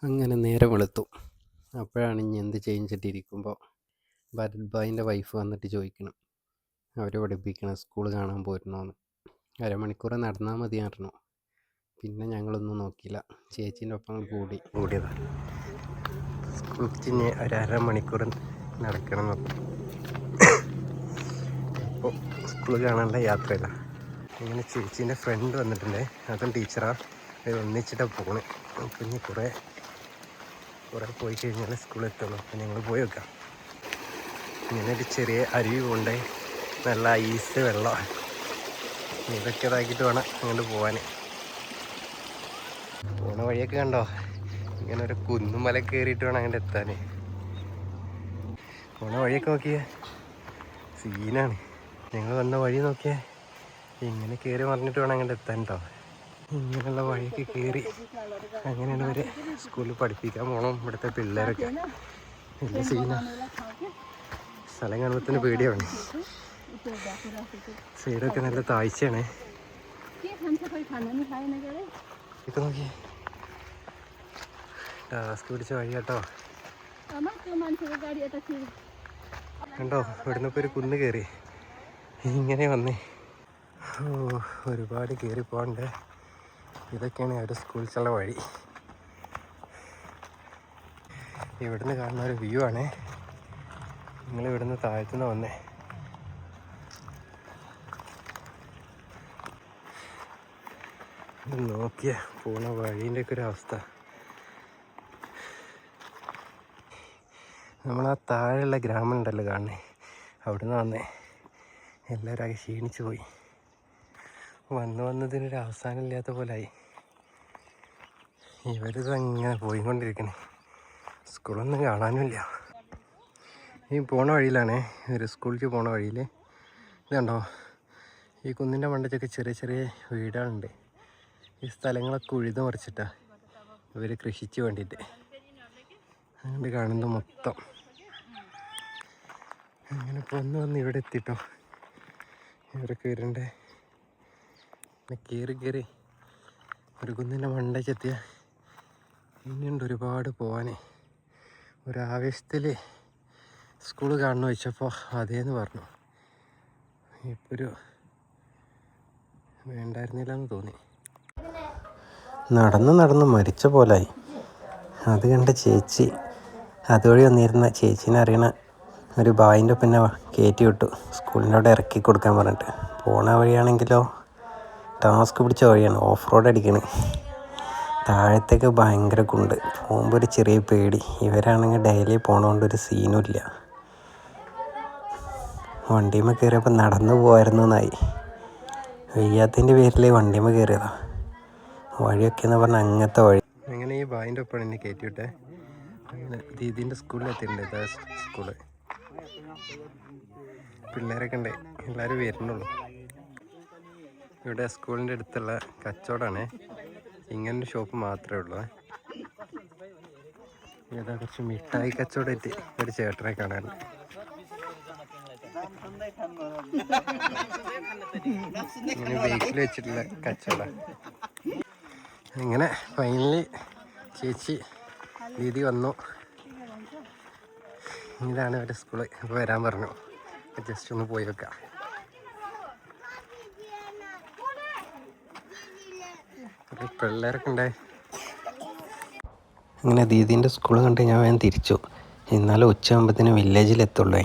അങ്ങനെ നേരം വെളുത്തു. അപ്പോഴാണ് ഇനി എന്ത് ചെയ്യിച്ചിട്ടിരിക്കുമ്പോൾ ഭരത് ഭായിൻ്റെ വൈഫ് വന്നിട്ട് ചോദിക്കണം, അവർ പഠിപ്പിക്കണം സ്കൂൾ കാണാൻ പോരുന്നോന്ന്. അരമണിക്കൂർ നടന്നാൽ മതി പറഞ്ഞു. പിന്നെ ഞങ്ങളൊന്നും നോക്കിയില്ല, ചേച്ചീൻ്റെ ഒപ്പം കൂടിയതാണ്. സ്കൂൾ കഴിഞ്ഞ് ഒരമണിക്കൂർ നടക്കണം എന്ന്. ഇപ്പോൾ സ്കൂൾ കാണാനുള്ള യാത്രയില്ല. അങ്ങനെ ചേച്ചീൻ്റെ ഫ്രണ്ട് വന്നിട്ടുണ്ട്, അതും ടീച്ചറാണ്. ഒന്നിച്ചിട്ടാണ് പോണ്. അപ്പം ഇനി കുറേ പോയി കഴിഞ്ഞാൽ സ്കൂളിലെത്തുള്ളൂ. അപ്പം ഞങ്ങൾ പോയി വെക്കാം. ഇങ്ങനെ ഒരു ചെറിയ അരുവി കൊണ്ട് നല്ല ഐസ് വെള്ളം ഇതൊക്കെ ഇതാക്കിയിട്ട് വേണം അങ്ങോട്ട് പോകാൻ. പോണ വഴിയൊക്കെ കണ്ടോ, ഇങ്ങനെ ഒരു കുന്നുമല കയറിയിട്ട് വേണം അങ്ങോട്ട് എത്താൻ. പോണ വഴിയൊക്കെ നോക്കിയേ, സീനാണ്. ഞങ്ങൾ വന്ന വഴി നോക്കിയേ, ഇങ്ങനെ കയറി മറിഞ്ഞിട്ട് വേണം അങ്ങോട്ട് എത്താൻ കേട്ടോ. ഇങ്ങനെയുള്ള വഴിയൊക്കെ കയറി അങ്ങനെയാണ് ഇവർ സ്കൂളിൽ പഠിപ്പിക്കാൻ പോകണം. ഇവിടുത്തെ പിള്ളേരൊക്കെ വലിയ സീനാണ്. സ്ഥലം കാണുമ്പോൾ പേടിയാണ്. സൈഡൊക്കെ നല്ല താഴ്ചയാണ്. ഇതൊക്കെ നോക്കി ടാസ്ക് പിടിച്ച വഴി കേട്ടോ. കണ്ടോ, ഇവിടുന്ന് ഇപ്പോൾ ഒരു കുന്ന് കയറി ഇങ്ങനെ വന്നേ. ഒരുപാട് കയറി പോകണ്ട്. ഇതൊക്കെയാണ് അവരുടെ സ്കൂളിലുള്ള വഴി. ഇവിടുന്ന് കാണുന്ന ഒരു വ്യൂ ആണ്. നിങ്ങൾ ഇവിടുന്ന് താഴത്തുനിന്ന് വന്നേ. നോക്കിയ പോണ വഴീൻ്റെ ഒക്കെ ഒരു അവസ്ഥ. നമ്മളാ താഴെയുള്ള ഗ്രാമം ഉണ്ടല്ലോ കാണുന്നേ, അവിടുന്ന് വന്നേ. എല്ലാവരും ആകെ ക്ഷീണിച്ചു പോയി. വന്നതിനൊരു അവസാനം ഇല്ലാത്ത പോലായി. ഇവരിത് അങ്ങനെ പോയിക്കൊണ്ടിരിക്കണേ, സ്കൂളൊന്നും കാണാനുമില്ല. ഈ പോണ വഴിയിലാണേ, ഒരു സ്കൂളിലേക്ക് പോണ വഴിയിൽ ഇത് കണ്ടോ, ഈ കുന്നിൻ്റെ മണ്ടയ്ക്കൊക്കെ ചെറിയ ചെറിയ വീടുകളുണ്ട്. ഈ സ്ഥലങ്ങളൊക്കെ ഉഴുത് മറിച്ചിട്ടാണ് ഇവർ കൃഷിക്ക് വേണ്ടിയിട്ട്. അതുകൊണ്ട് കാണുന്നത് മൊത്തം അങ്ങനെ വന്ന് ഇവിടെ എത്തിട്ടോ. ഇവരൊക്കെ വരണ്ടേ, കയറി ഒരു കുന്നിൻ്റെ മണ്ടയ്ക്ക് എത്തിയ ഇനിയുണ്ട് ഒരുപാട് പോവാൻ. ഒരാവേശത്തിൽ സ്കൂൾ കാണണമെന്ന് വെച്ചപ്പോൾ അതേന്ന് പറഞ്ഞു. ഇപ്പോൾ ഒരു വേണ്ടായിരുന്നില്ല എന്ന് തോന്നി. നടന്ന് മരിച്ച പോലായി. അത് കണ്ട ചേച്ചി, അതുവഴി വന്നിരുന്ന ചേച്ചീനെ അറിയണ ഒരു ബായിൻ്റെ പിന്നെ കയറ്റി വിട്ടു, സ്കൂളിൻ്റെ അവിടെ ഇറക്കി കൊടുക്കാൻ പറഞ്ഞിട്ട്. പോണ വഴിയാണെങ്കിലോ ടാസ്ക് പിടിച്ച വഴിയാണ്, ഓഫ് റോഡ് അടിക്കണേ. താഴത്തേക്ക് ഭയങ്കര കുണ്ട്, പോകുമ്പോൾ ഒരു ചെറിയ പേടി. ഇവരാണെങ്കിൽ ഡെയിലി പോണതുകൊണ്ട് ഒരു സീനും ഇല്ല. വണ്ടിയുമ്മ കയറിയപ്പോൾ നടന്നു പോകായിരുന്നു എന്നായി. വയ്യാത്തതിൻ്റെ പേരിൽ വണ്ടിയുമ്മ കയറിയതാ. വഴിയൊക്കെ എന്ന് പറഞ്ഞാൽ അങ്ങനത്തെ വഴി. അങ്ങനെ ഈ ബായിൻ്റെ ഒപ്പം എന്നെ കയറ്റി വിട്ടേ. അങ്ങനെ ദീദീൻ്റെ സ്കൂളിൽ എത്തിയിട്ടുണ്ട്. ഇതാ സ്കൂള്. പിള്ളേരൊക്കെ ഉണ്ട്, എല്ലാവരും വരുന്നുള്ളൂ. ഇവിടെ സ്കൂളിൻ്റെ അടുത്തുള്ള കച്ചവടമാണ്. ഇങ്ങനൊരു ഷോപ്പ് മാത്രമേ ഉള്ളൂ. ഏതാ കുറച്ച് മിഠായി കച്ചവടമായിട്ട് ഒരു ചേട്ടനെ കാണാനുണ്ട്. ഇങ്ങനെ ബേക്കിൽ വെച്ചിട്ടുള്ള കച്ചവടം. ഇങ്ങനെ ഫൈനലി ചേച്ചി ദീദി വന്നു. ഇതാണ് അവരുടെ സ്കൂള്. അപ്പോൾ വരാൻ പറഞ്ഞു, ജസ്റ്റ് ഒന്ന് പോയി വെക്കാം. പിള്ളേരൊക്കെ ഉണ്ടായി. അങ്ങനെ ദീദീൻ്റെ സ്കൂൾ കണ്ട് ഞാൻ തിരിച്ചു. എന്നാലും ഉച്ചയാകുമ്പോഴത്തേനും വില്ലേജിലെത്തുള്ളൂ.